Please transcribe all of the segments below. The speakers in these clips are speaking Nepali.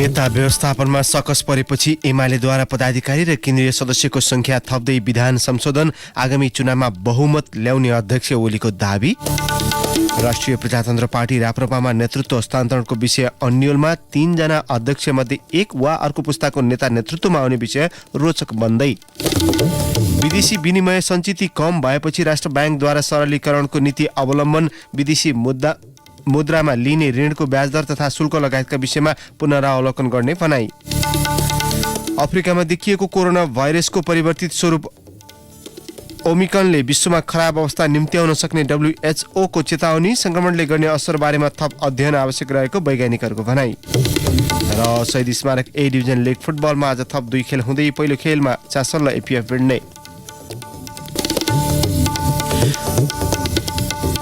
नेता व्यवस्थापनमा सकस परेपछि एमालेद्वारा पदाधिकारी र केन्द्रीय सदस्यको संख्या थप्दै विधान संशोधन, आगामी चुनावमा बहुमत ल्याउने अध्यक्ष ओलीको दाबी। राष्ट्रिय प्रजातन्त्र पार्टी राप्रपामा नेतृत्व हस्तान्तरणको विषय अन्यलमा 3 जना अध्यक्ष मध्ये एक वा अर्को पुस्ताको नेता नेतृत्वमा आउने विषय रोचक बन्दै। विदेशी विनिमय सञ्चिति कम भएपछि राष्ट्र ब्याङ्कद्वारा सरलीकरणको नीति अवलम्बन, विदेशी मुद्रामा लिने ऋणको ब्याजदर तथा शुल्क लगायतका विषयमा पुनरावलोकन गर्ने भनाई। अफ्रिकामा देखिएको कोरोना भाइरसको परिवर्तित स्वरूप ओमिक्रनले विश्वमा खराब अवस्था निम्त्याउन सक्ने WHO को चेतावनी, संक्रमणले गर्ने असर बारेमा थप अध्ययन आवश्यक रहेको वैज्ञानिकहरूको भनाई। र शहीद स्मारक A डिभिजन लिग फुटबलमा आज थप 2 खेल हुँदै पहिलो खेलमा चासल र APF भिड्ने।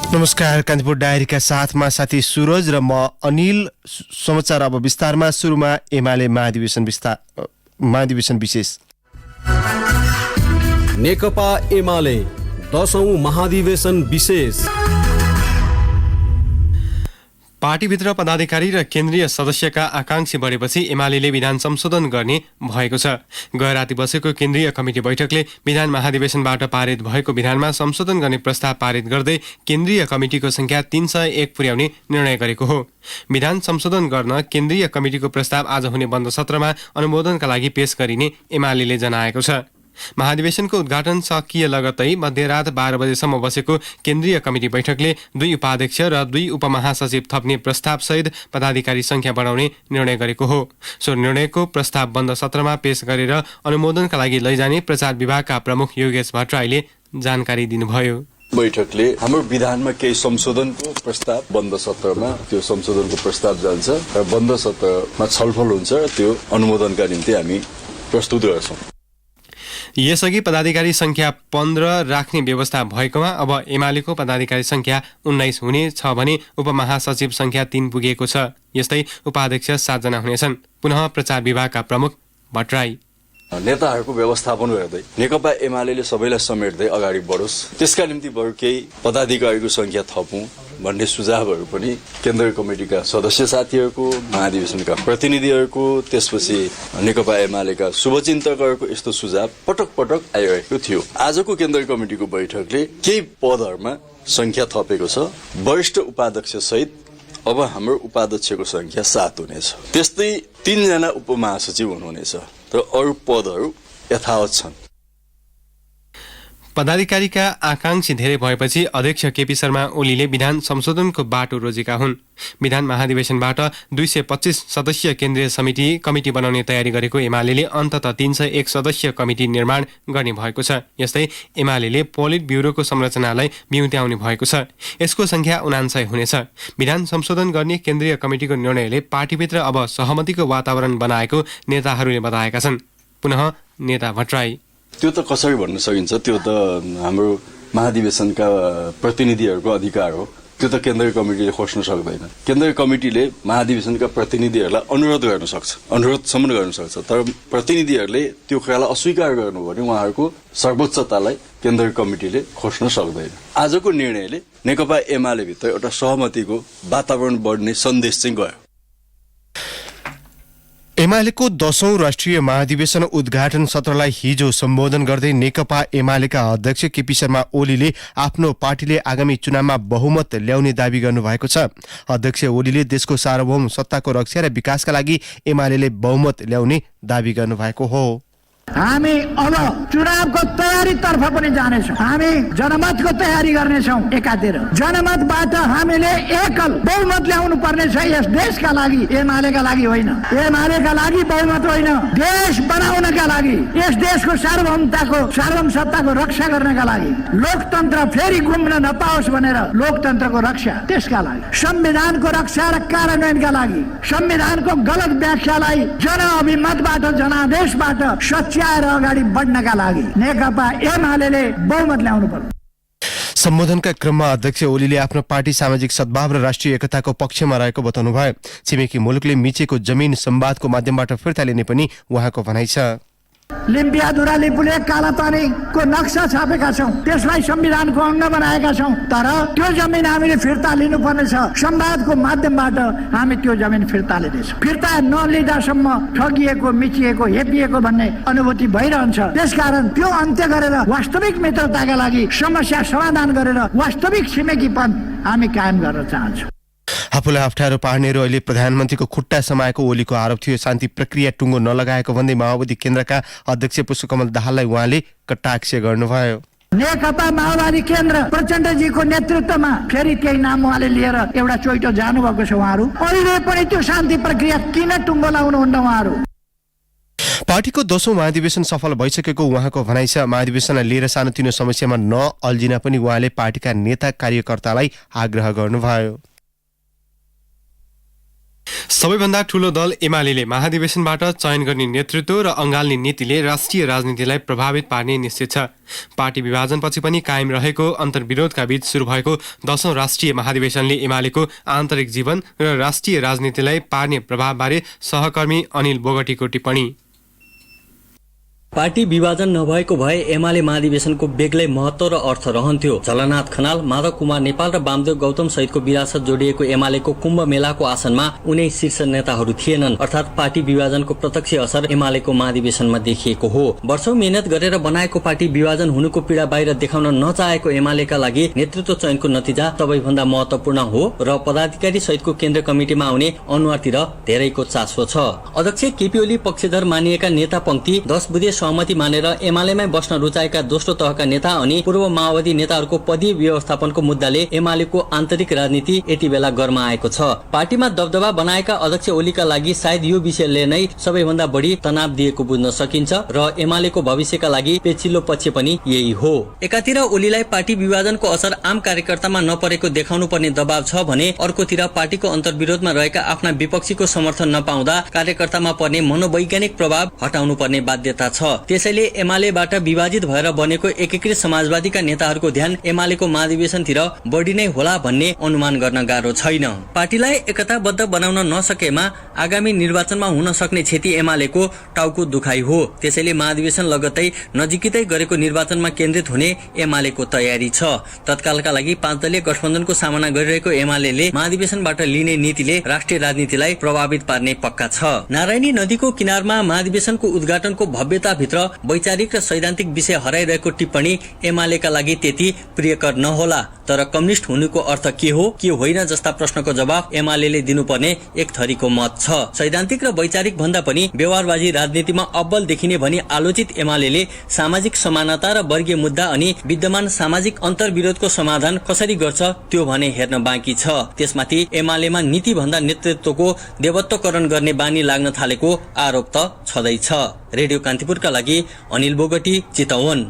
नमस्कार, कान्तिपुर डायरीका साथमा साथी सुरज र म अनिल। समाचार अब विस्तारमा। सुरुमा एमाले महाधिवेशन विशेष। नेकपा एमाले 10औं महाधिवेशन विशेष। पार्टीभित्र पदाधिकारी र केन्द्रीय सदस्यका आकांक्षी बढेपछि एमाले विधान संशोधन गर्ने भएको छ। गए राति बसेको केन्द्रीय कमिटी बैठकले विधान महाधिवेशनबाट पारित भएको विधानमा संशोधन गर्ने प्रस्ताव पारित गर्दै केन्द्रीय कमिटीको संख्या 301 पुर्याउने निर्णय गरेको हो। विधान संशोधन गर्न केन्द्रीय कमिटीको प्रस्ताव आज हुने बन्द सत्रमा अनुमोदनका लागि पेश गरिने एमाले जनाएको छ। महाधिवेशनको उद्घाटन सकिए लगत्तै मध्यरात 12 बजेसम्म बसेको केन्द्रीय कमिटी बैठकले 2 उपाध्यक्ष र 2 उपमहासचिव थप्ने प्रस्तावसहित पदाधिकारी संख्या बढाउने निर्णय गरेको हो। सो निर्णयको प्रस्ताव बन्द सत्रमा पेश गरेर अनुमोदनका लागि लैजाने प्रचार विभागका प्रमुख योगेश भट्टराईले जानकारी दिनुभयो। बैठकले हाम्रो विधानमा केही संशोधनको प्रस्ताव बन्द सत्रमा त्यो संशोधनको प्रस्ताव जान्छ र बन्द सत्रमा छलफल हुन्छ र त्यो अनुमोदनका निम्ति हामी प्रस्तुत गर्छौं। यसअघि पदाधिकारी संख्या 15 राख्ने व्यवस्था भएकोमा अब एमालेको पदाधिकारी संख्या 19 हुनेछ भने उपमहासचिव संख्या 3 पुगेको छ। यस्तै उपाध्यक्ष 7 जना हुनेछन्। पुनः प्रचार विभागका प्रमुख भट्टराई, नेताहरूको व्यवस्थापन गर्दै नेकपा एमाले सबैलाई समेट्दै अगाडि बढोस्, त्यसका निम्ति बरु केही पदाधिकारीको संख्या थपौं भन्ने सुझावहरू पनि केन्द्रीय कमिटीका सदस्य साथीहरूको, महाधिवेशनका प्रतिनिधिहरूको, त्यसपछि नेकपा एमालेका शुभचिन्तकहरूको यस्तो सुझाव पटक पटक आइरहेको थियो। आजको केन्द्रीय कमिटीको बैठकले केही पदहरूमा संख्या थपेको छ। वरिष्ठ उपाध्यक्ष सहित अब हाम्रो उपाध्यक्षको संख्या 7 हुनेछ। त्यस्तै 3 जना उपमहासचिव हुनुहुनेछ र अरू पदहरू यथावत छन्। पदाधिकारीका आकांक्षी धेरै भएपछि अध्यक्ष केपी शर्मा ओलीले विधान संशोधनको बाटो रोजेका हुन्। विधान महाधिवेशनबाट 225 सदस्यीय केन्द्रीय कमिटी बनाउने तयारी गरेको एमाले अन्ततः 301 सदस्यीय कमिटी निर्माण गर्ने भएको छ। यस्तै एमाले पोलिट ब्युरोको संरचनालाई बिउत्याउने भएको छ। यसको संख्या 99 हुनेछ। विधान संशोधन गर्ने केन्द्रीय कमिटीको निर्णयले पार्टीभित्र अब सहमतिको वातावरण बनाएको नेताहरूले बताएका छन्। पुनः नेता भट्टराई, त्यो त कसरी भन्न सकिन्छ? त्यो त हाम्रो महाधिवेशनका प्रतिनिधिहरूको अधिकार हो। त्यो त केन्द्रीय कमिटीले खोज्न सक्दैन। केन्द्रीय कमिटीले महाधिवेशनका प्रतिनिधिहरूलाई अनुरोध गर्न सक्छ, अनुरोधसम्म गर्न सक्छ। तर प्रतिनिधिहरूले त्यो कुरालाई अस्वीकार गर्नु भने उहाँहरूको सर्वोच्चतालाई केन्द्रीय कमिटीले खोज्न सक्दैन। आजको निर्णयले नेकपा एमाले भित्र एउटा सहमतिको वातावरण बढ्ने सन्देश चाहिँ गयो। एमालेको 10औं राष्ट्रिय महाधिवेशन उद्घाटन सत्रलाई हिजो सम्बोधन गर्दै नेकपा एमालेका अध्यक्ष केपी शर्मा ओलीले आफ्नो पार्टीले आगामी चुनावमा बहुमत ल्याउने दावी गर्नुभएको छ। अध्यक्ष ओलीले देशको सार्वभौम सत्ताको रक्षा र विकासका लागि एमालेले बहुमत ल्याउने दावी गर्नुभएको हो। हामी अब चुनावको तयारीतर्फ पनि जानेछौँ। हामी जनमतको तयारी गर्नेछौँ। एकातिर जनमतबाट हामीले एकल बहुमत ल्याउनु पर्नेछ यस देशका लागि, एमालेका लागि होइन। एमालेका लागि बहुमत होइन, देश बनाउनका लागि, यस देशको सार्वभौम सत्ताको रक्षा गर्नका लागि, लोकतन्त्र फेरि गुम्न नपाओस् भनेर लोकतन्त्रको रक्षा, त्यसका लागि, संविधानको रक्षा र कार्यान्वयनका लागि, संविधानको गलत व्याख्यालाई जनअभिमतबाट जनादेशबाट सच्याएर अगाडि बढ्नका लागि नेकपा एमालेले बहुमत ल्याउनु पर्छ। सम्बोधनका क्रममा अध्यक्ष ओलीले आफ्नो पार्टी सामाजिक सद्भाव र राष्ट्रिय एकताको पक्षमा रहेको बताउनुभयो। छिमेकी मुलुकले मिचेको जमिन संवादको माध्यमबाट फिर्ता लिने पनि उहाँको भनाइ छ। लिम्पियाधुरा लिपुले कालापानीको नक्सा छापेका छौँ, त्यसलाई संविधानको अङ्ग बनाएका छौँ। तर त्यो जमिन हामीले फिर्ता लिनुपर्ने छ। संवादको माध्यमबाट हामी त्यो जमिन फिर्ता लिँदैछौँ। फिर्ता नलिँदासम्म ठगिएको, मिचिएको, हेपिएको भन्ने अनुभूति भइरहन्छ। त्यसकारण त्यो अन्त्य गरेर वास्तविक मित्रताका लागि समस्या समाधान गरेर वास्तविक छिमेकीपन हामी कायम गर्न चाहन्छौँ। आफूलाई अप्ठ्यारो पार्ने र अहिले प्रधानमन्त्रीको खुट्टा समाएको ओलीको आरोप थियो। शान्ति प्रक्रिया टुङ्गो नलगाएको भन्दै माओवादी केन्द्रका अध्यक्ष पुष्पकमल दाहाललाई उहाँले कटाक्ष गर्नुभयो। नेकपा माओवादी केन्द्र प्रचण्डजीको नेतृत्वमा फेरि त्यही नाम उहाँले लिएर एउटा चोइटो जानुभएको छ। उहाँहरू अहिले पनि त्यो शान्ति प्रक्रिया किन टुङ्गो लाउनुहुन्न? उहाँहरू पार्टीको 10औं महाधिवेशन सफल भइसकेको उहाँको भनाइ छ। महाधिवेशनलाई लिएर सानोतिनो समस्यामा नअल्झिन पनि उहाँले पार्टीका नेता कार्यकर्तालाई आग्रह गर्नुभयो। सबैभन्दा ठूलो दल एमाले महाधिवेशनबाट चयन गर्ने नेतृत्व र अङ्गाल्ने नीतिले राष्ट्रिय राजनीतिलाई प्रभावित पार्ने निश्चित छ। पार्टी विभाजनपछि पनि कायम रहेको अन्तर्विरोधका बीच सुरु भएको 10औं राष्ट्रिय महाधिवेशनले एमालेको आन्तरिक जीवन र राष्ट्रिय राजनीतिलाई पार्ने प्रभावबारे सहकर्मी अनिल बोगटीको टिप्पणी। पार्टी विभाजन नभएको भए एमाले महाधिवेशनको बेग्लै महत्व र अर्थ रहन्थ्यो। झलनाथ खनाल, माधव कुमार नेपाल र वामदेव गौतम सहितको विरासत जोडिएको एमालेको कुम्भ मेलाको आसनमा उनै शीर्ष नेताहरू थिएनन्। अर्थात् पार्टी विभाजनको प्रत्यक्ष असर एमालेको महाधिवेशनमा देखिएको हो। वर्षौं मेहनत गरेर बनाएको पार्टी विभाजन हुनुको पीडा बाहिर देखाउन नचाहेको एमालेका लागि नेतृत्व चयनको नतिजा सबैभन्दा महत्वपूर्ण हो र पदाधिकारी सहितको केन्द्रीय कमिटिमा आउने अनुहारतिर धेरैको चासो छ। अध्यक्ष केपी ओली पक्षधर मानिएका नेता पंक्ति 10 बुधे सहमति मानेर एमालेमै बस्न रुचाएका दोस्रो तहका नेता अनि पूर्व माओवादी नेताहरूको पदीय व्यवस्थापनको मुद्दाले एमालेको आन्तरिक राजनीति यति बेला गर्मा आएको छ। पार्टीमा दबदबा बनाएका अध्यक्ष ओलीका लागि सायद यो विषयले नै सबैभन्दा बढी तनाव दिएको बुझ्न सकिन्छ र एमालेको भविष्यका लागि पेचिलो पक्ष पनि यही हो। एकातिर ओलीलाई पार्टी विभाजनको असर आम कार्यकर्तामा नपरेको देखाउनु पर्ने दबाव छ भने अर्कोतिर पार्टीको अन्तर्विरोधमा रहेका आफ्ना विपक्षीको समर्थन नपाउँदा कार्यकर्तामा पर्ने मनोवैज्ञानिक प्रभाव हटाउनु पर्ने बाध्यता छ। त्यसैले एमालेबाट विभाजित भएर बनेको एकीकृत समाजवादीका नेताहरूको ध्यान एमालेको महाधिवेशनतिर बढी नै होला भन्ने अनुमान गर्न गाह्रो छैन। पार्टीलाई एकताबद्ध बनाउन नसकेमा आगामी निर्वाचनमा हुन सक्ने क्षति एमालेको टाउको दुखाइ हो। त्यसैले महाधिवेशन लगत्तै नजिकै गरेको निर्वाचनमा केन्द्रित हुने एमालेको तयारी छ। तत्कालका लागि 5 दलीय गठबन्धनको सामना गरिरहेको एमालेले महाधिवेशनबाट लिने नीतिले राष्ट्रिय राजनीतिलाई प्रभावित पार्ने पक्का छ। नारायणी नदीको किनारमा महाधिवेशनको उद्घाटनको भव्यता भित्र वैचारिक र सैद्धान्तिक विषय हराइरहेको टिप्पणी एमालेका लागि त्यति प्रियकर नहोला। तर कम्युनिस्ट हुनुको अर्थ के हो के होइन जस्ता प्रश्नको जवाफ एमालेले दिनुपर्ने एक थरीको मत छ। सैद्धान्तिक र वैचारिक भन्दा पनि व्यवहारवादी राजनीतिमा अब्बल देखिने भनी आलोचित एमालेले सामाजिक समानता र वर्गीय मुद्दा अनि विद्यमान सामाजिक अन्तर्विरोधको समाधान कसरी गर्छ त्यो भने हेर्न बाँकी छ। त्यसमाथि एमालेमा नीति भन्दा नेतृत्वको देवत्वकरण गर्ने बानी लाग्न थालेको आरोप त छँदैछ। रेडियो कान्तिपुरका लागि अनिल बोगटी, चितवन।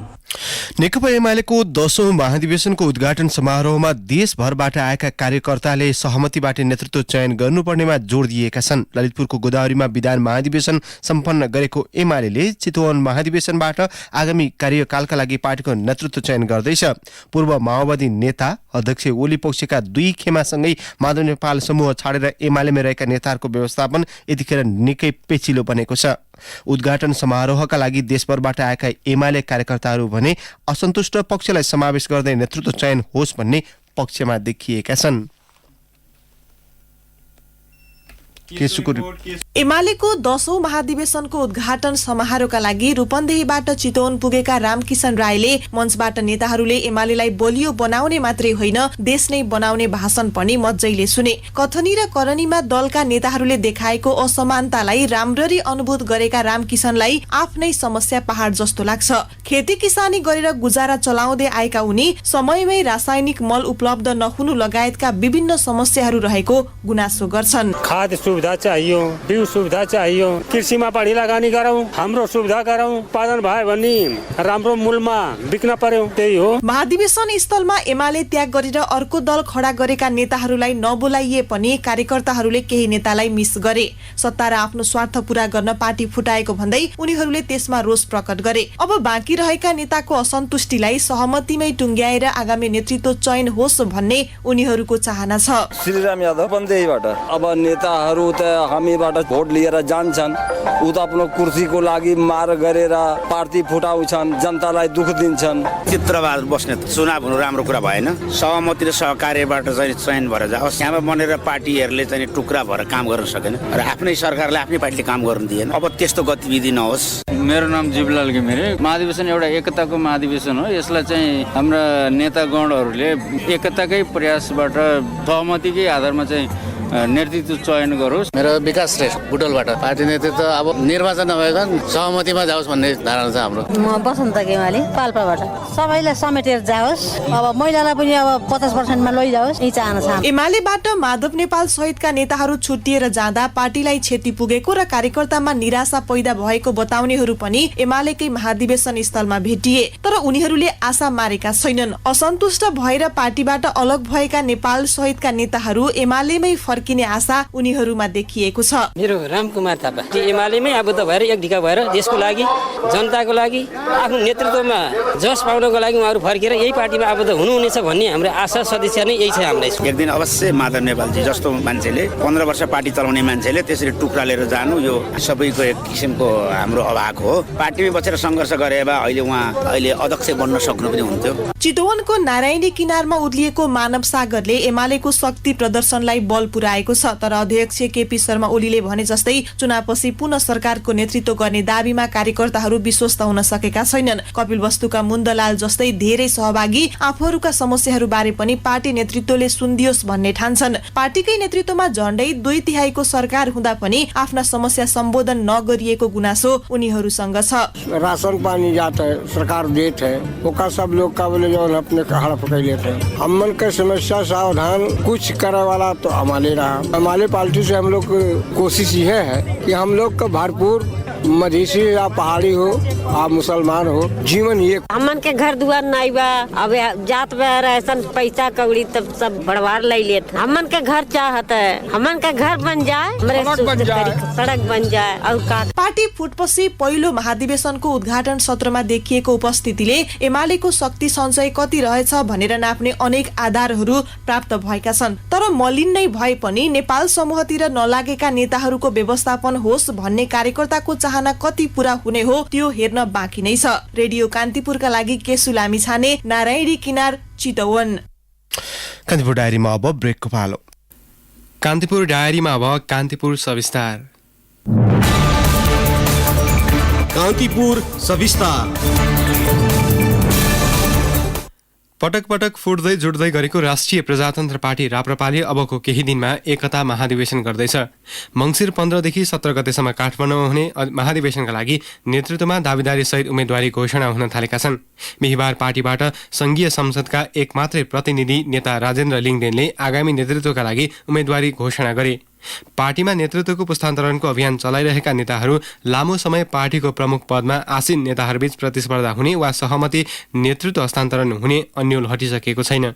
नेकपा एमालेको 10औं महाधिवेशनको उद्घाटन समारोहमा देशभरबाट आएका कार्यकर्ताले सहमतिबाट नेतृत्व चयन गर्नुपर्नेमा जोड दिएका छन्। ललितपुरको गोदावरीमा विधान महाधिवेशन सम्पन्न गरेको एमालेले चितवन महाधिवेशनबाट आगामी कार्यकालका लागि पार्टीको नेतृत्व चयन गर्दैछ। पूर्व माओवादी नेता अध्यक्ष ओली पक्षका 2 खेमासँगै माधव नेपाल समूह छाडेर एमालेमा रहेका नेताहरूको व्यवस्थापन यतिखेर निकै पेचिलो बनेको छ। उद्घाटन समारोहका लागि देशभरबाट आएका एमाले कार्यकर्ताहरू भने असन्तुष्ट पक्षलाई समावेश गर्दै नेतृत्व चयन होस् भन्ने पक्षमा देखिएका छन्। एमालेको 10औं महाधिवेशनको उद्घाटन समारोहका लागि रूपन्देहीबाट चितवन पुगेका रामकिशन राईले मञ्चबाट नेताहरूले एमालेलाई बलियो बनाउने मात्रै होइन देश नै बनाउने भाषण पनि मज्जैले सुने। कथनी र करणीमा दलका नेताहरूले देखाएको असमानतालाई राम्ररी अनुभूत गरेका रामकिशनलाई आफ्नै समस्या पहाड जस्तो लाग्छ। खेती किसानी गरेर गुजारा चलाउँदै आएका उनी समयमै रासायनिक मल उपलब्ध नहुनु लगायतका विभिन्न समस्याहरू रहेको गुनासो गर्छन्। सुविधा चाहियो, बिउ सुविधा चाहियो, कृषिमा बढी लगानी गरौँ, हाम्रो सुविधा गरौँ, उत्पादन भयो भने राम्रो मूल्यमा बिक्न पर्यो, त्यही हो। महाधिवेशन स्थलमा एमाले त्याग गरेर अर्को दल खडा गरेका नेताहरूलाई नबोलाइए पनि कार्यकर्ताहरूले केही नेतालाई मिस गरे। सत्ता र आफ्नो स्वार्थ पूरा गर्न पार्टी फुटाएको भन्दै उनीहरूले त्यसमा रोष प्रकट गरे। अब बाँकी रहेका नेताको असन्तुष्टिलाई सहमतिमै टुङ्ग्याएर आगामी नेतृत्व चयन होस् भन्ने उनीहरूको चाहना छ। श्रीराम यादव बन्देबाट अब नेताहरू त हामीबाट भोट लिएर जान्छन् उ त आफ्नो कुर्सीको लागि मार गरेर पार्टी फुटाउँछन् जनतालाई दुःख दिन्छन्। चित्रबहादुर बस्नेत चुनाव हुनु राम्रो कुरा भएन। सहमति र सहकार्यबाट चाहिँ चयन भएर जाओस्। यहाँ बनेर पार्टीहरूले चाहिँ टुक्रा भएर काम गर्न सकेन र आफ्नै सरकारले आफ्नै पार्टीले काम गर्न दिएन। अब त्यस्तो गतिविधि नहोस्। मेरो नाम जीवलाल घिमिरे। महाधिवेशन एउटा एकताको महाधिवेशन हो। यसलाई चाहिँ हाम्रा नेतागणहरूले एकताकै प्रयासबाट सहमतिकै आधारमा चाहिँ नेतृत्व चयन गरोस्। मेरो विकास श्रेष्ठ बुटोलबाट पार्टी नेतृत्व अब निर्वाचन नभएको सहमतिमा जाओस् भन्ने धारणा छ हाम्रो। म बसन्त गेवाली पाल्पाबाट। सबैलाई समेटेर जाओस्। अब महिलालाई पनि अब 50% मा लैजाओस् यही चाहना छ। एमालेबाट माधव नेपाल सहितका नेताहरू छुट्टिएर जाँदा पार्टीलाई क्षति पुगेको र कार्यकर्तामा निराशा पैदा भएको बताउनेहरू पनि एमालेकै महाधिवेशन स्थलमा भेटिए। तर उनीहरूले आशा मारेका छैनन्। असन्तुष्ट भएर पार्टीबाट अलग भएका नेपाल सहितका नेताहरू एमालेमै फर्किने आशा उनीहरूमा देखिएको छ। मेरो रामकुमार थापा एमालेमै आबद्ध भएर एक ढिका भएर देशको लागि जनताको लागि आफ्नो नेतृत्वमा जस पाउनको लागि उहाँहरू फर्केर यही पार्टीमा आबद्ध हुनुहुनेछ भन्ने हाम्रो आशा सदस्य नै यही छ हामीलाई। एक दिन अवश्य माधव नेपालजी जस्तो मान्छेले 15 वर्ष पार्टी चलाउने मान्छेले त्यसरी टुक्रा लिएर जानु यो सबैको एक किसिमको हाम्रो अभाग हो। पार्टीमै बसेर सङ्घर्ष गरे भए अहिले अध्यक्ष बन्न सक्नु पनि हुन्थ्यो। चितवनको नारायणी किनारमा उर्लिएको मानव सागरले एमालेको शक्ति प्रदर्शनलाई बल पुर्याएको छ। तर अध्यक्ष केपी शर्मा ओलीले भने जस्तै चुनावपछि पुनः सरकारको नेतृत्व गर्ने दाबीमा कार्यकर्ताहरू विश्वस्त हुन सकेका छैनन्। कपिल वस्तुका मुन्दलाल जस्तै धेरै सहभागी आफूहरूका समस्याहरू बारे पनि पार्टी नेतृत्वले सुन्दियोस् भन्ने ठान्छन्। पार्टीकै नेतृत्वमा झण्डै 2/3 सरकार हुँदा पनि आफ्ना समस्या सम्बोधन नगरिएको गुनासो उनीहरूसँग छ। राशन पानी जाता है, सरकार देते है, वो सब लोग का बोले जो अपने हड़प कर लेते हैं। हमन के समस्या सावधान कुछ करे वाला तो हमारे रहा। हमारे पार्टी से हम लोग कोशिश ये है कि हम लोग का भरपूर मधेसी या पहाड़ी हो आप मुसलमान हो जीवन ये हमन के घर दुआर नहीं बा। अब जात में ऐसन पैसा कौड़ी तब सब भड़वार ले लेते। हमन के घर चाहता है हमन का घर बन जाए, सड़क बन जाए और का। पार्टी फुटपछि पहिलो महाधिवेशनको उद्घाटन सत्रमा देखिएको उपस्थितिले एमालेको शक्ति सञ्चय कति रहेछ भनेर नाप्ने अनेक आधारहरू प्राप्त भएका छन्। तर मलिन नै भए पनि नेपाल समूहतिर नलागेका नेताहरूको व्यवस्थापन होस् भन्ने कार्यकर्ताको चाहना कति पूरा हुने हो त्यो हेर्न बाँकी नै छ। रेडियो कान्तिपुरका लागि केसु लामिछाने, नारायणी किनार, चितवन। कान्तिपुर डायरीमा अब ब्रेकको पालो। कान्तिपुर डायरीमा अब कान्तिपुर सविस्तार। कान्तिपुर सविस्तार। पटक पटक फुट्दै जुट्दै गरेको राष्ट्रिय प्रजातन्त्र पार्टी राप्रपाले अबको केही दिनमा एकता महाधिवेशन गर्दैछ। मङ्सिर 15 देखि 17 गतेसम्म काठमाडौँमा हुने महाधिवेशनका लागि नेतृत्वमा दावेदारी सहित उम्मेदवारी घोषणा हुन थालेका छन्। बिहिबार पार्टीबाट संघीय संसदका एक मात्रै प्रतिनिधि नेता राजेन्द्र लिङदेनले आगामी नेतृत्वका लागि उम्मेदवारी घोषणा गरे। पार्टीमा नेतृत्वको पुस्तान्तरणको अभियान चलाइरहेका नेताहरू लामो समय पार्टीको प्रमुख पदमा आसीन नेताहरूबीच प्रतिस्पर्धा हुने वा सहमति नेतृत्व हस्तान्तरण हुने अन्यल हटिसकेको छैन।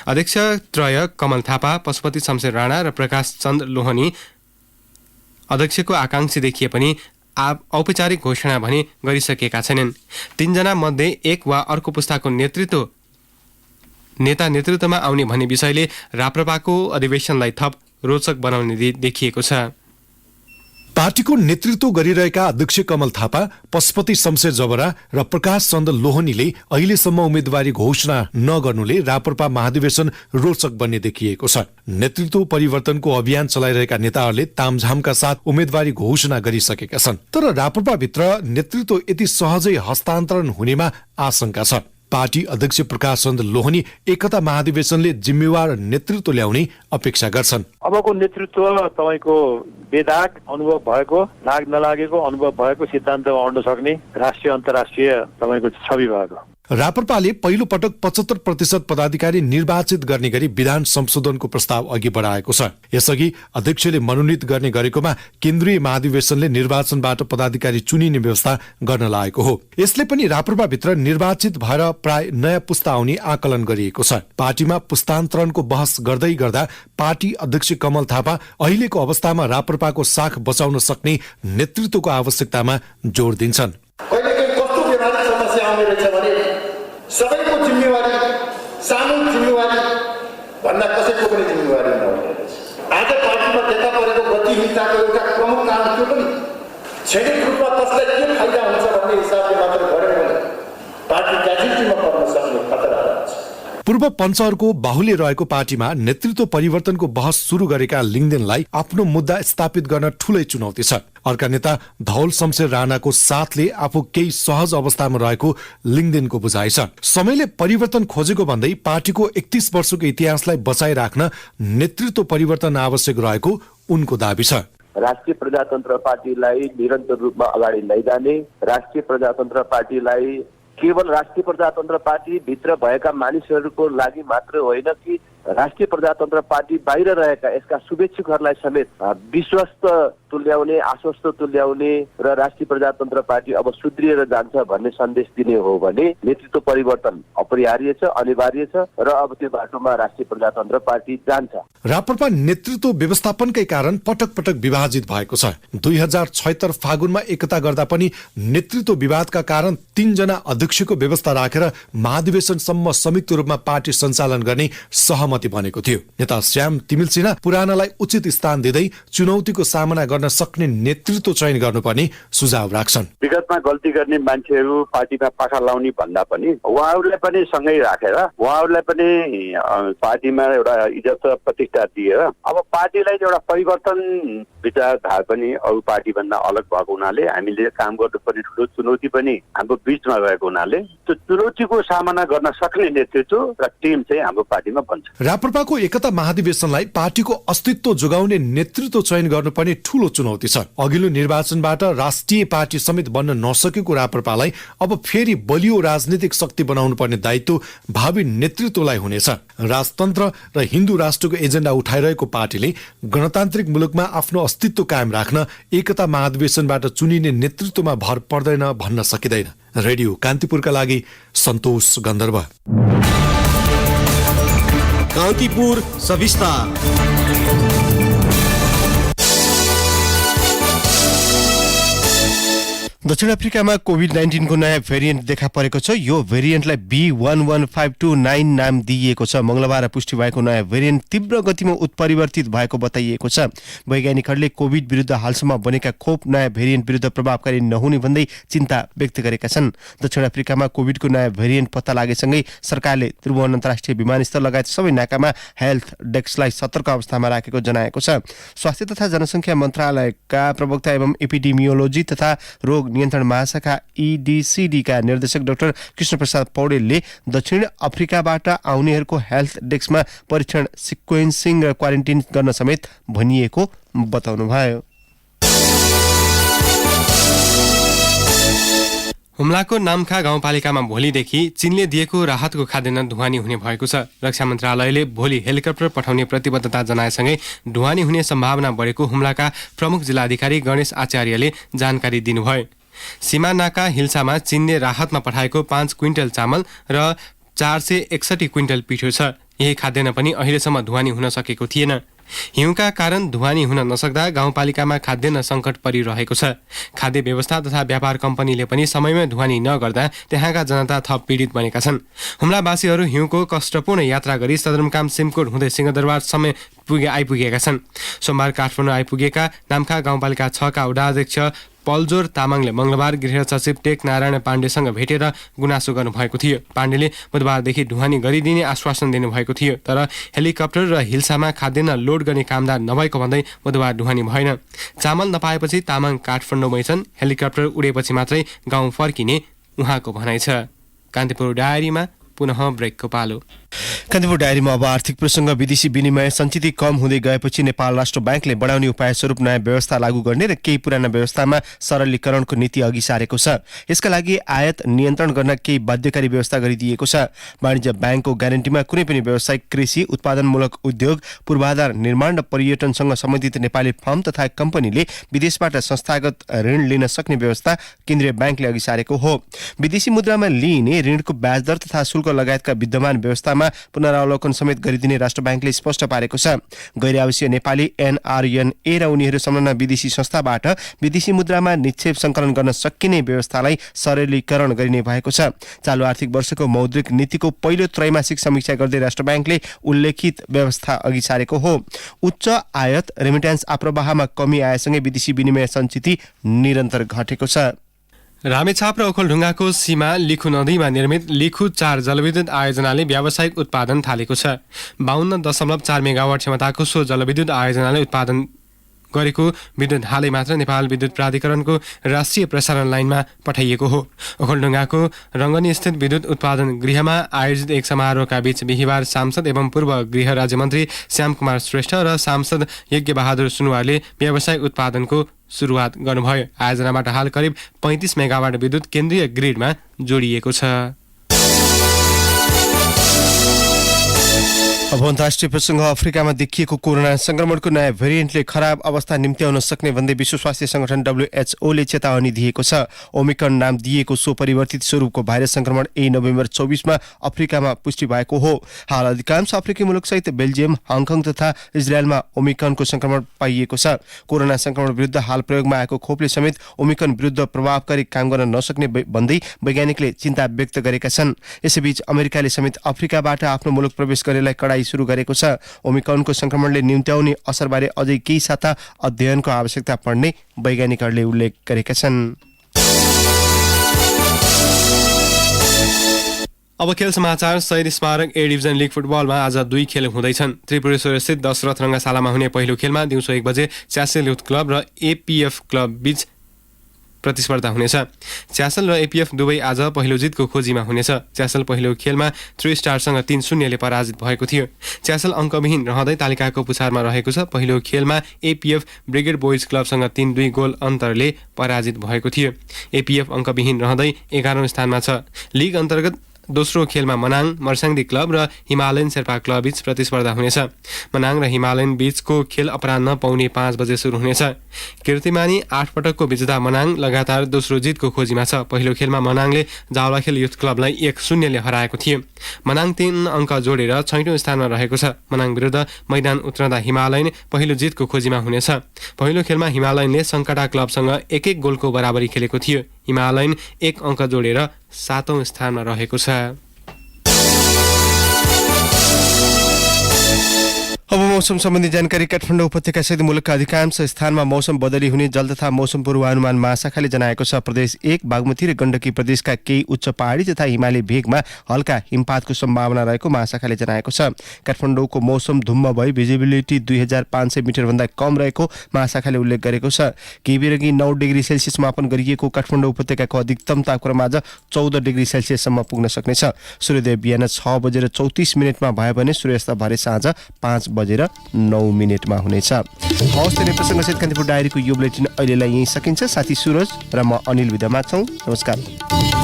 अध्यक्ष त्रय कमल थापा, पशुपति शमशेर राणा र प्रकाश चन्द लोहनी अध्यक्षको आकांक्षी देखिए पनि औपचारिक घोषणा भने गरिसकेका छैनन्। 3 जना मध्ये एक वा अर्को पुस्ताको नेता नेतृत्वमा आउने भन्ने विषयले राप्रपाको अधिवेशनलाई थप रोचक बनाउने देखिएको छ। पार्टीको नेतृत्व गरिरहेका अध्यक्ष कमल थापा, पशुपति शमशेर जबरा र प्रकाश चन्द लोहनीले अहिलेसम्म उम्मेदवारी घोषणा नगर्नुले राप्रपा महाधिवेशन रोचक बन्ने देखिएको छ। नेतृत्व परिवर्तनको अभियान चलाइरहेका नेताहरूले तामझामका साथ उम्मेदवारी घोषणा गरिसकेका छन्। तर राप्रपाभित्र नेतृत्व यति सहजै हस्तान्तरण हुनेमा आशंका छ। पार्टी अध्यक्ष प्रकाश चन्द लोहनी एकता महाधिवेशनले जिम्मेवार नेतृत्व ल्याउने अपेक्षा गर्छन्। अबको नेतृत्व तपाईको बेदाग अनुभव भएको, लाग नलागेको अनुभव भएको, सिद्धान्तमा अड्न सक्ने, राष्ट्रिय अन्तर्राष्ट्रिय तपाईको छवि भएको। राप्रपाले पहिलो पटक 75% पदाधिकारी निर्वाचित गर्ने गरी विधान संशोधनको प्रस्ताव अघि बढाएको छ। यसअघि अध्यक्षले मनोनित गर्ने गरेकोमा केन्द्रीय महाधिवेशनले निर्वाचनबाट पदाधिकारी चुनिने व्यवस्था गर्न लागेको हो। यसले पनि राप्रपाभित्र निर्वाचित भएर प्राय नयाँ पुस्ता आउने आकलन गरिएको छ। पार्टीमा पुस्तान्तरणको बहस गर्दै गर्दा पार्टी अध्यक्ष कमल थापा अहिलेको अवस्थामा राप्रपाको साख बचाउन सक्ने नेतृत्वको आवश्यकतामा जोड दिन्छन्। सबैको जिम्मेवारी, सानो जिम्मेवारी भन्दा कसैको पनि जिम्मेवारी नहुने रहेछ। आज पार्टी पार्टीमा देखा परेको गतिहीनताको एउटा प्रमुख कारण त्यो पनि क्षणिक रूपमा कसलाई के फाइदा हुन्छ भन्ने हिसाबले मात्र गऱ्यो भने पार्टी क्याजुअल्टीमा पर्न सक्ने खतरा रहन्छ। पूर्व पञ्चहरूको बाहुल्य रहेको पार्टीमा नेतृत्व परिवर्तनको बहस सुरु गरेका लिङदेनलाई आफ्नो मुद्दा स्थापित गर्न ठूलै चुनौती छ। अर्का नेता धौल शमशेर राणाको साथले आफू केही सहज अवस्थामा रहेको लिङदेनको बुझाइ छ। समयले परिवर्तन खोजेको भन्दै पार्टीको 31 वर्षको इतिहासलाई बचाइराख्न नेतृत्व परिवर्तन आवश्यक रहेको उनको दाबी छ। राष्ट्रिय प्रजातन्त्र पार्टीलाई निरन्तर रूपमा अगाडि लैजाने, राष्ट्रिय प्रजातन्त्र पार्टीलाई केवल राष्ट्रिय प्रजातन्त्र पार्टी भित्र भएका मानिसहरूको लागि मात्र होइन कि राष्ट्रिय प्रजातन्त्र पार्टी बाहिर रहेका यसका शुभेच्छुकहरूलाई समेत विश्वस्त तुल्याउने, आश्वस्त तुल्याउने र राष्ट्रिय प्रजातन्त्र पार्टी अब सुध्रिएर जान्छ भन्ने सन्देश दिने हो भने नेतृत्व परिवर्तन अपरिहार्य छ, अनिवार्य छ र अब त्यो बाटोमा राष्ट्रिय प्रजातन्त्र पार्टी जान्छ। राप्रपा नेतृत्व व्यवस्थापनकै कारण पटक पटक विभाजित भएको छ। 2076 फागुनमा एकता गर्दा पनि नेतृत्व विवादका कारण 3 जना अध्यक्षको व्यवस्था राखेर महाधिवेशनसम्म संयुक्त रूपमा पार्टी सञ्चालन गर्ने सहमति बनेको थियो। नेता श्याम तिमिल सिन्हा पुरानालाई उचित स्थान दिँदै चुनौतीको सामना गर्न सक्ने नेतृत्व चयन गर्नुपर्ने सुझाव राख्छन्। विगतमा गल्ती गर्ने मान्छेहरू पार्टीमा पाखा लाउने भन्दा पनि उहाँहरूलाई पनि सँगै राखेर उहाँहरूलाई पनि पार्टीमा एउटा इज्जत र प्रतिष्ठा दिएर अब पार्टीलाई एउटा परिवर्तन विचारधारा पनि अरू पार्टीभन्दा अलग भएको हुनाले हामीले काम गर्नुपर्ने ठुलो चुनौती पनि हाम्रो बीचमा रहेको हुनाले त्यो चुनौतीको सामना गर्न सक्ने नेतृत्व र टिम चाहिँ हाम्रो पार्टीमा बन्छ। राप्रपाको एकता महाधिवेशनलाई पार्टीको अस्तित्व जोगाउने नेतृत्व चयन गर्नुपर्ने ठूलो चुनौती छ। अघिल्लो निर्वाचनबाट राष्ट्रिय पार्टी समेत बन्न नसकेको राप्रपालाई अब फेरि बलियो राजनीतिक शक्ति बनाउनु पर्ने दायित्व भावी नेतृत्वलाई हुनेछ। राजतन्त्र र हिन्दू राष्ट्रको एजेन्डा उठाइरहेको पार्टीले गणतान्त्रिक मुलुकमा आफ्नो अस्तित्व कायम राख्न एकता महाधिवेशनबाट चुनिने नेतृत्वमा भर पर्दैन भन्न सकिँदैन। रेडियो कान्तिपुरका लागि सन्तोष गन्धर्व। कान्तिपुर सविस्तार। दक्षिण अफ्रिकामा कोभिड-19 को नयाँ भेरिएन्ट देखा परेको छ। यो भेरिएन्टलाई B11529 नाम दिइएको छ। मंगलबार पुष्टि भएको नयाँ भेरिएन्ट तीव्र गतिमा उत्परिवर्तित भएको बताइएको छ। वैज्ञानिकहरूले कोभिड विरुद्ध हालसम्म बनेका खोप नयाँ भेरिएन्ट विरुद्ध प्रभावकारी नहुने भन्दै चिन्ता व्यक्त गरेका छन्। दक्षिण अफ्रिकामा कोभिडको नयाँ भेरिएन्ट पत्ता लागेसँगै सरकारले त्रिभुवन अन्तर्राष्ट्रिय विमानस्थल लगायत सबै नाकामा हेल्थ डेस्कलाई सतर्क अवस्थामा राखेको जनाएको छ। स्वास्थ्य तथा जनसङ्ख्या मन्त्रालयका प्रवक्ता एवं एपिडेमियोलोजी तथा रोग नियन्त्रण महाशाखा EDCD का निर्देशक डाक्टर कृष्णप्रसाद पौडेलले दक्षिण अफ्रिकाबाट आउनेहरूको हेल्थ डेस्कमा परीक्षण, सिक्वेन्सिङ र क्वारेन्टाइन गर्न समेत भनिएको बताउनुभयो। हुम्लाको नाम्खा गाउँपालिकामा भोलिदेखि चीनले दिएको राहतको खाद्यान्न ढुवानी हुने भएको छ। रक्षा मन्त्रालयले भोलि हेलिकप्टर पठाउने प्रतिबद्धता जनाएसँगै ढुवानी हुने सम्भावना बढेको हुम्लाका प्रमुख जिल्लाधिकारी गणेश आचार्यले जानकारी दिनुभयो। सीमा नाका हिल्सामा चीनले राहतमा पठाएको 5 क्विन्टल चामल र 461 क्विन्टल पिठो छ। यही खाद्यान्न पनि अहिलेसम्म ढुवानी हुन सकेको थिएन। हिउँका कारण ढुवानी हुन नसक्दा गाउँपालिकामा खाद्यान्न सङ्कट परिरहेको छ। खाद्य व्यवस्था तथा व्यापार कम्पनीले पनि समयमा ढुवानी नगर्दा त्यहाँका जनता थप पीडित बनेका छन्। हुम्लावासीहरू हिउँको कष्टपूर्ण यात्रा गरी सदरमुकाम सिमकोट हुँदै सिंहदरबारसम्म आइपुगेका छन्। सोमबार काठमाडौँ आइपुगेका नाम्खा गाउँपालिका 6 का वडा अध्यक्ष पलजोर तामाङले मंगलबार गृह सचिव टेक नारायण पाण्डेसँग भेटेर गुनासो गर्नुभएको थियो। पाण्डेले बुधबारदेखि ढुवानी गरिदिने आश्वासन दिनुभएको थियो, तर हेलिकप्टर र हिल्सामा खाद्यान्न लोड गर्ने कामदार नभएको भन्दै बुधबार ढुवानी भएन। चामल नपाएपछि तामाङ काठमाडौँमै छन्। हेलिकप्टर उडेपछि मात्रै गाउँ फर्किने उहाँको भनाइ छ। कान्तिपुर डायरीमा पुनः ब्रेकको पालो। कान्तिपुर डायरीमा अब आर्थिक प्रसङ्ग। विदेशी विनिमय सञ्चित कम हुँदै गएपछि नेपाल राष्ट्र ब्याङ्कले बढाउने उपाय स्वरूप नयाँ व्यवस्था लागू गर्ने र केही पुराना व्यवस्थामा सरलीकरणको नीति अघि सारेको छ। यसका लागि आयात नियन्त्रण गर्न केही बाध्यकारी व्यवस्था गरिदिएको छ। वाणिज्य ब्याङ्कको ग्यारेन्टीमा कुनै पनि व्यावसायिक कृषि, उत्पादनमूलक उद्योग, पूर्वाधार निर्माण र पर्यटनसँग सम्बन्धित नेपाली फर्म तथा कम्पनीले विदेशबाट संस्थागत ऋण लिन सक्ने व्यवस्था केन्द्रीय ब्याङ्कले अघि सारेको हो। विदेशी मुद्रामा लिइने ऋणको ब्याज दर तथा शुल्क लगायतका विद्यमान व्यवस्थामा मुद्रामा पुनरावलोकन समेत गरिदिने राष्ट्र ब्याङ्कले स्पष्ट पारेको छ। गैर आवासीय नेपाली NRNA र उनीहरू संलग्न विदेशी संस्थाबाट विदेशी मुद्रामा निक्षेप सङ्कलन गर्न सकिने व्यवस्थालाई सरलीकरण गरिने भएको छ। चालु आर्थिक वर्षको मौद्रिक नीतिको पहिलो त्रैमासिक समीक्षा गर्दै राष्ट्र ब्याङ्कले उल्लेखित व्यवस्था अघि सारेको हो। उच्च आयात रेमिट्यान्स आप्रवाहमा कमी आएसँगै विदेशी विनिमय सञ्चित निरन्तर घटेको छ। रामेछाप र ओखलढुङ्गाको सीमा लिखु नदीमा निर्मित लिखु 4 जलविद्युत आयोजनाले व्यावसायिक उत्पादन थालेको छ। 52.4 मेगावाट क्षमताको सो जलविद्युत आयोजनाले उत्पादन गरेको विद्युत हालै मात्र नेपाल विद्युत प्राधिकरणको राष्ट्रिय प्रसारण लाइनमा पठाइएको हो। ओखलढुङ्गाको रङ्गनी स्थित विद्युत उत्पादन गृहमा आयोजित एक समारोहका बीच बिहिबार सांसद एवं पूर्व गृह राज्यमन्त्री श्यामकुमार श्रेष्ठ र सांसद यज्ञबहादुर सुनवारले व्यावसायिक उत्पादनको सुरुवात गर्नुभयो। आयोजनाबाट हाल करिब 35 मेगावाट विद्युत केन्द्रीय ग्रिडमा जोडिएको छ। अब अन्तर्राष्ट्रिय प्रसङ्ग अफ्रिकामा देखिएको कोरोना संक्रमणको नयाँ भेरिएन्टले खराब अवस्था निम्त्याउन सक्ने भन्दै विश्व स्वास्थ्य संगठन WHO ले चेतावनी दिएको छ। ओमिक्रन नाम दिएको सो परिवर्तित स्वरूपको भाइरस संक्रमण 1 नोभेम्बर 24 मा अफ्रिकामा पुष्टि भएको हो। हाल अधिकांश अफ्रिकी मुलुकसहित बेल्जियम, हङकङ तथा इजरायलमा ओमिक्रनको संक्रमण पाइएको छ। कोरोना संक्रमण विरुद्ध हाल प्रयोगमा आएको खोपले समेत ओमिक्रन विरुद्ध प्रभावकारी काम गर्न नसक्ने भन्दै वैज्ञानिकले चिन्ता व्यक्त गरेका छन्। यसैबीच अमेरिकाले समेत अफ्रिकाबाट आफ्नो मुलुक प्रवेश गर्नेलाई कडाई सुरु गरेको छ। ओमिक्रनको संक्रमणले निम्त्याउने असरबारे अझै केही साता अध्ययनको आवश्यकता पर्ने वैज्ञानिकहरूले उल्लेख गरेका छन्। अब खेल समाचार। शहीद स्मारक ए डिभिजन लिग फुटबलमा आज 2 खेल हुँदैछन्। त्रिपुरेश्वर स्थित दशरथ रङ्गशालामा हुने पहिलो खेलमा दिउँसो 1 बजे च्यासल युथ क्लब र APF क्लब बीच प्रतिस्पर्धा हुनेछ। च्यासल र APF दुवै आज पहिलो जितको खोजीमा हुनेछ। च्यासल पहिलो खेलमा 3 स्टारसँग 3-0 ले पराजित भएको थियो। च्यासल अङ्कविहीन रहँदै तालिकाको पुछारमा रहेको छ। पहिलो खेलमा APF ब्रिगेड बोइज क्लबसँग 3-2 गोल अन्तरले पराजित भएको थियो। APF अङ्कविहीन रहँदै 11औं स्थानमा छ। लिग अन्तर्गत दोस्रो खेलमा मनाङ मर्साङदी क्लब र हिमालयन शेर्पा क्लब बीच प्रतिस्पर्धा हुनेछ। मनाङ र हिमालयन बीचको खेल अपराह्न 4:45 बजे सुरु हुनेछ। कीर्तिमानी 8 पटकको विजेता मनाङ लगातार दोस्रो जितको खोजीमा छ। पहिलो खेलमा मनाङले जावलाखेल युथ क्लबलाई 1-0 ले हराएको थियो। मनाङ 3 अङ्क जोडेर 6औं स्थानमा रहेको छ। मनाङ विरुद्ध मैदान उत्रँदा हिमालयन पहिलो जितको खोजीमा हुनेछ। पहिलो खेलमा हिमालयनले सङ्कटा क्लबसँग 1-1 गोलको बराबरी खेलेको थियो। हिमालयन 1 अङ्क जोडेर 7औं स्थानमा रहेको छ। अब मौसम सम्बन्धी जानकारी। काठमाडौँ उपत्यका सहित मुलुकका अधिकांश स्थानमा मौसम बदली हुने जल तथा मौसम पूर्वानुमान महाशाखाले जनाएको छ। प्रदेश 1 बागमती र गण्डकी प्रदेशका केही उच्च पहाडी तथा हिमाली भेगमा हल्का हिमपातको सम्भावना रहेको महाशाखाले जनाएको छ। काठमाडौँको मौसम धुम्म भई भिजिबिलिटी 2500 मिटरभन्दा कम रहेको महाशाखाले उल्लेख गरेको छ। केही बेरअघि 9 डिग्री सेल्सियस मापन गरिएको काठमाडौँ उपत्यकाको अधिकतम तापक्रम आज 14 डिग्री सेल्सियससम्म पुग्न सक्नेछ। सूर्योदय बिहान 6:34 भयो भने सूर्यास्त भरे साँझ 5:09 हुनेछ। हवस्, त्यही प्रसङ्गसहित कान्तिपुर डायरीको यो बुलेटिन अहिलेलाई यहीँ सकिन्छ। साथी सुरज र म अनिल विदा माग्छौँ। नमस्कार।